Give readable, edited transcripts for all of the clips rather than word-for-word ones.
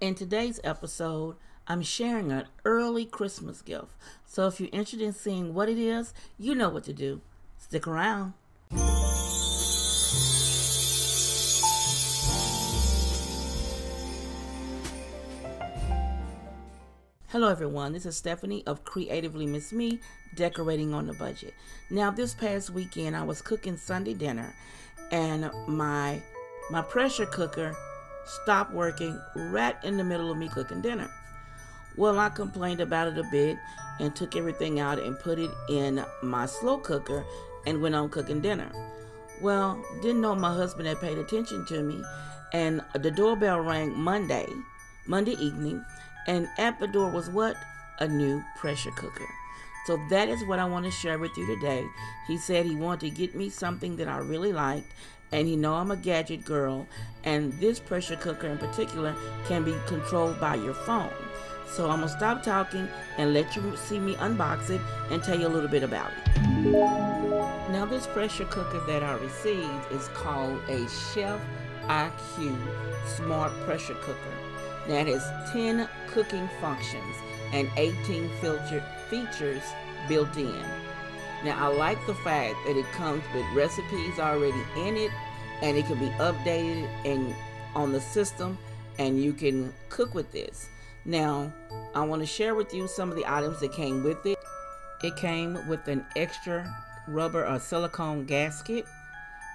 In today's episode, I'm sharing an early Christmas gift. So if you're interested in seeing what it is, you know what to do. Stick around. Hello everyone, this is Stephanie of CreativelyMsMe, decorating on a budget. Now this past weekend I was cooking Sunday dinner and my pressure cooker stopped working right in the middle of me cooking dinner. Well, I complained about it a bit and took everything out and put it in my slow cooker and went on cooking dinner. Well, didn't know my husband had paid attention to me, and the doorbell rang Monday evening, and at the door was what? A new pressure cooker. So that is what I want to share with you today. He said he wanted to get me something that I really liked, and he know I'm a gadget girl, and this pressure cooker in particular can be controlled by your phone. So I'm going to stop talking and let you see me unbox it and tell you a little bit about it. Now this pressure cooker that I received is called a Chef IQ Smart Pressure Cooker. Now it has 10 cooking functions and 18 features built in. Now I like the fact that it comes with recipes already in it, and it can be updated and on the system, and you can cook with this. Now I want to share with you some of the items that came with it. It came with an extra rubber or silicone gasket,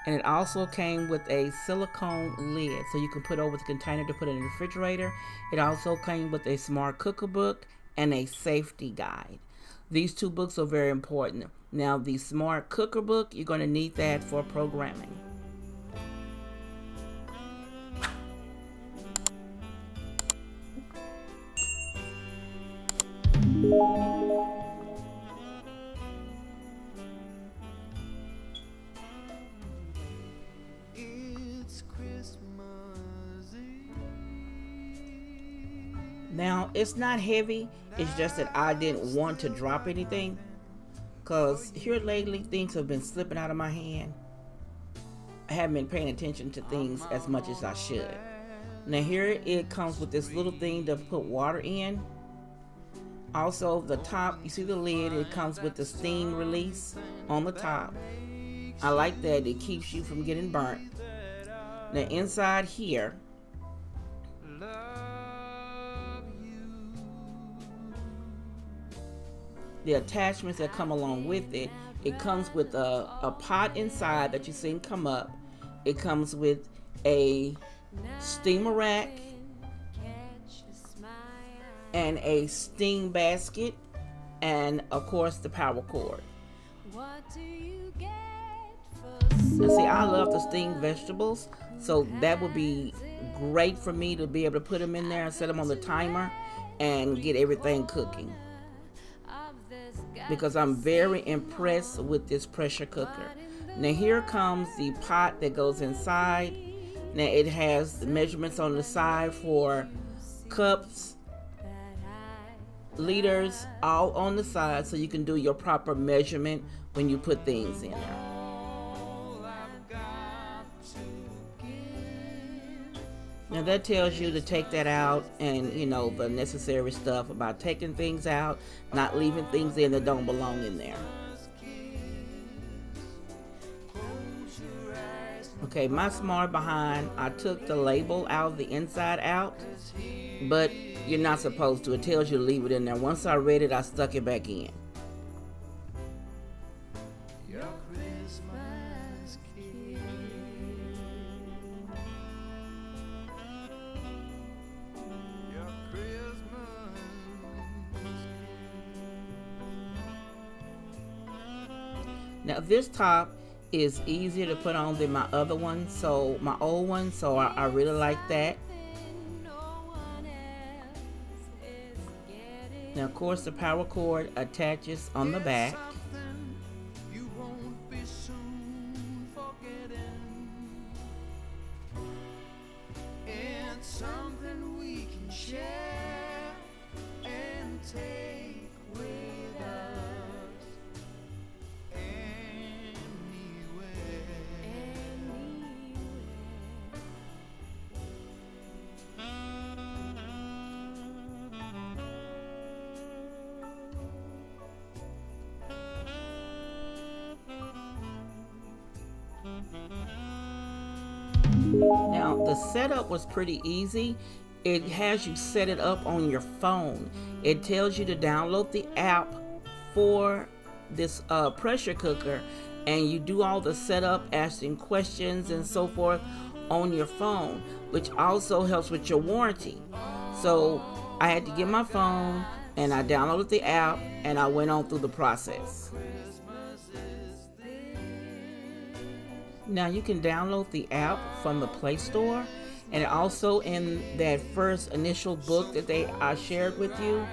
and it also came with a silicone lid so you can put over the container to put it in the refrigerator. It also came with a smart cooker book and a safety guide. These two books are very important. Now the smart cooker book, you're going to need that for programming. Now it's not heavy, it's just that I didn't want to drop anything, because here lately things have been slipping out of my hand. I haven't been paying attention to things as much as I should. Now here it comes with this little thing to put water in. Also the top, you see the lid, it comes with the steam release on the top. I like that, it keeps you from getting burnt. Now inside here, the attachments that come along with it, it comes with a pot inside that you see come up. It comes with a steamer rack and a steam basket, and of course the power cord. Now see, I love to steam vegetables, so that would be great for me to be able to put them in there and set them on the timer and get everything cooking, because I'm very impressed with this pressure cooker. Now here comes the pot that goes inside. Now it has the measurements on the side for cups, liters, all on the side, so you can do your proper measurement when you put things in there. Now that tells you to take that out, and you know the necessary stuff about taking things out, not leaving things in that don't belong in there. Okay, my smart behind, I took the label out of the inside out, but you're not supposed to. It tells you to leave it in there. Once I read it, I stuck it back in. Now this top is easier to put on than my other one, so my old one, so I really like that. Now of course the power cord attaches on the back. Now, the setup was pretty easy. It has you set it up on your phone. It tells you to download the app for this pressure cooker, and you do all the setup, asking questions and so forth on your phone, which also helps with your warranty. So I had to get my phone and I downloaded the app and I went on through the process. Now you can download the app from the Play Store, and also in that first initial book that I shared with you,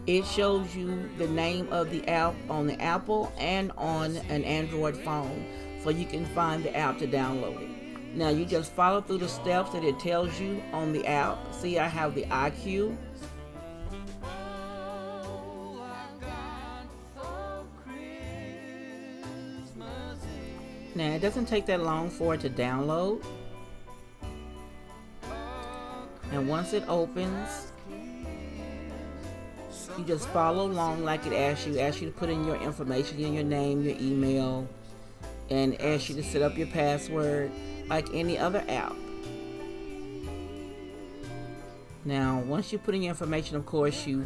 it shows you the name of the app on the Apple and on an Android phone, so you can find the app to download it. Now you just follow through the steps that it tells you on the app. See, I have the IQ. Now it doesn't take that long for it to download. And once it opens, you just follow along like it asks you. It asks you to put in your information, your name, your email, and asks you to set up your password like any other app. Now, once you put in your information, of course, you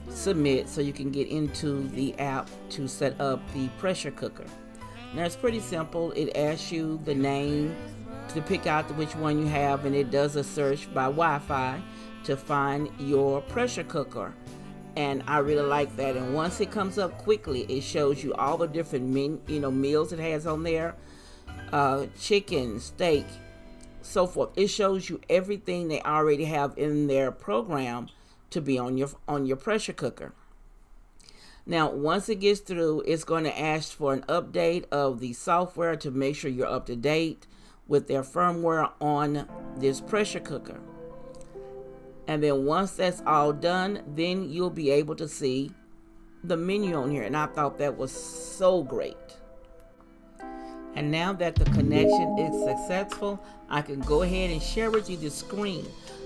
submit so you can get into the app to set up the pressure cooker. Now, it's pretty simple. It asks you the name to pick out which one you have, and it does a search by Wi-Fi to find your pressure cooker. And I really like that. And once it comes up quickly, it shows you all the different meals it has on there, chicken, steak, so forth. It shows you everything they already have in their program to be on your pressure cooker. Now, once it gets through, it's going to ask for an update of the software to make sure you're up to date with their firmware on this pressure cooker. And then once that's all done, then you'll be able to see the menu on here. And I thought that was so great. And now that the connection is successful, I can go ahead and share with you the screen.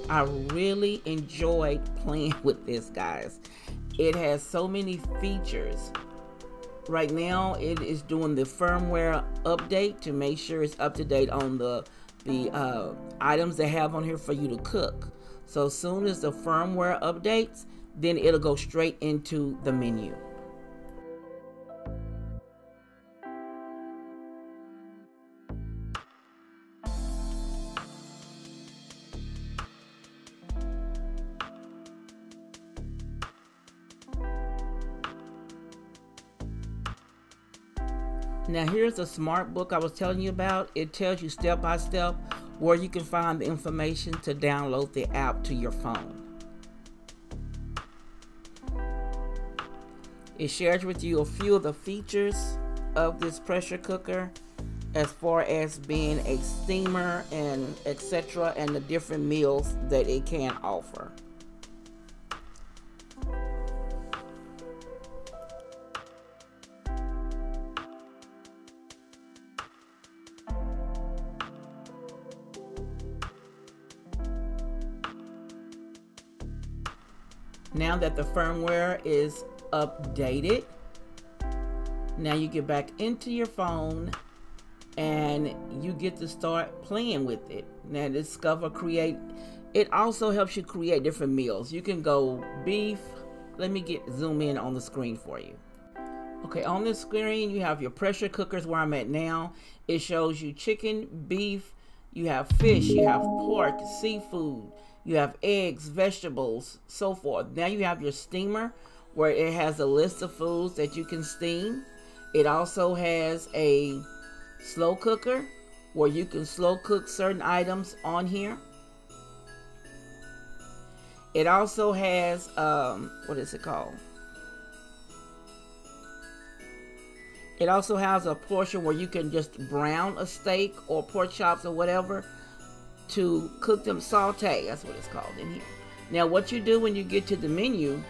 I really enjoyed playing with this, guys. It has so many features. Right now, it is doing the firmware update to make sure it's up to date on the items they have on here for you to cook. So as soon as the firmware updates, then it'll go straight into the menu. Now here's the smart book I was telling you about. It tells you step by step where you can find the information to download the app to your phone. It shares with you a few of the features of this pressure cooker, as far as being a steamer and etc., and the different meals that it can offer. Now that the firmware is updated, now you get back into your phone and you get to start playing with it. Now discover, create. It also helps you create different meals. You can go beef. Let me zoom in on the screen for you. Okay, on this screen you have your pressure cookers where I'm at now. It shows you chicken, beef, you have fish, you have pork, seafood, you have eggs, vegetables, so forth. Now you have your steamer where it has a list of foods that you can steam. It also has a slow cooker where you can slow cook certain items on here. It also has, what is it called? It also has a portion where you can just brown a steak or pork chops or whatever to cook them, saute, that's what it's called in here. Now what you do when you get to the menu,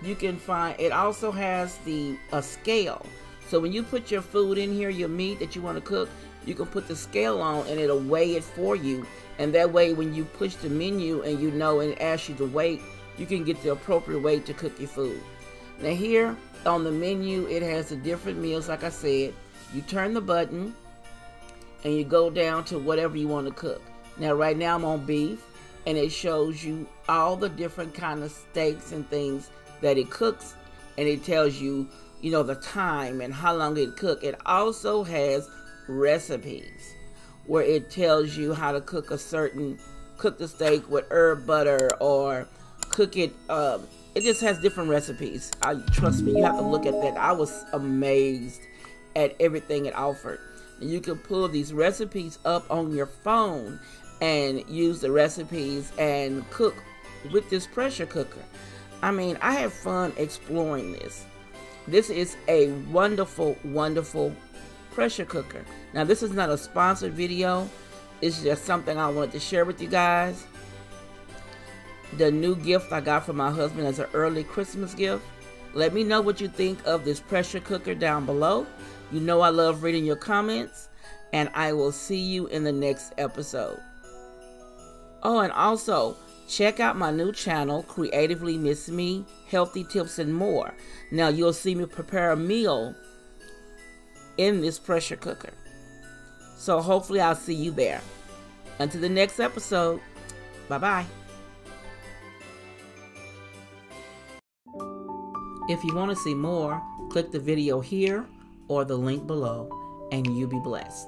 you can find, it also has a scale. So when you put your food in here, your meat that you want to cook, you can put the scale on and it'll weigh it for you. And that way when you push the menu and you know and it asks you the weight, you can get the appropriate weight to cook your food. Now here on the menu, it has the different meals. Like I said, you turn the button and you go down to whatever you want to cook. Now right now I'm on beef, and it shows you all the different kind of steaks and things that it cooks, and it tells you, you know, the time and how long it cook. It also has recipes where it tells you how to cook cook the steak with herb butter, or cook it. It just has different recipes. Trust me, you have to look at that. I was amazed at everything it offered. And you can pull these recipes up on your phone and use the recipes and cook with this pressure cooker. I mean, I have fun exploring this. This is a wonderful, wonderful pressure cooker. Now, this is not a sponsored video. It's just something I wanted to share with you guys. The new gift I got from my husband as an early Christmas gift. Let me know what you think of this pressure cooker down below. You know I love reading your comments, and I will see you in the next episode. Oh, and also, check out my new channel, CreativelyMsMe, Healthy Tips and More. Now, you'll see me prepare a meal in this pressure cooker. So hopefully I'll see you there. Until the next episode, bye-bye. If you want to see more, click the video here or the link below, and you be blessed.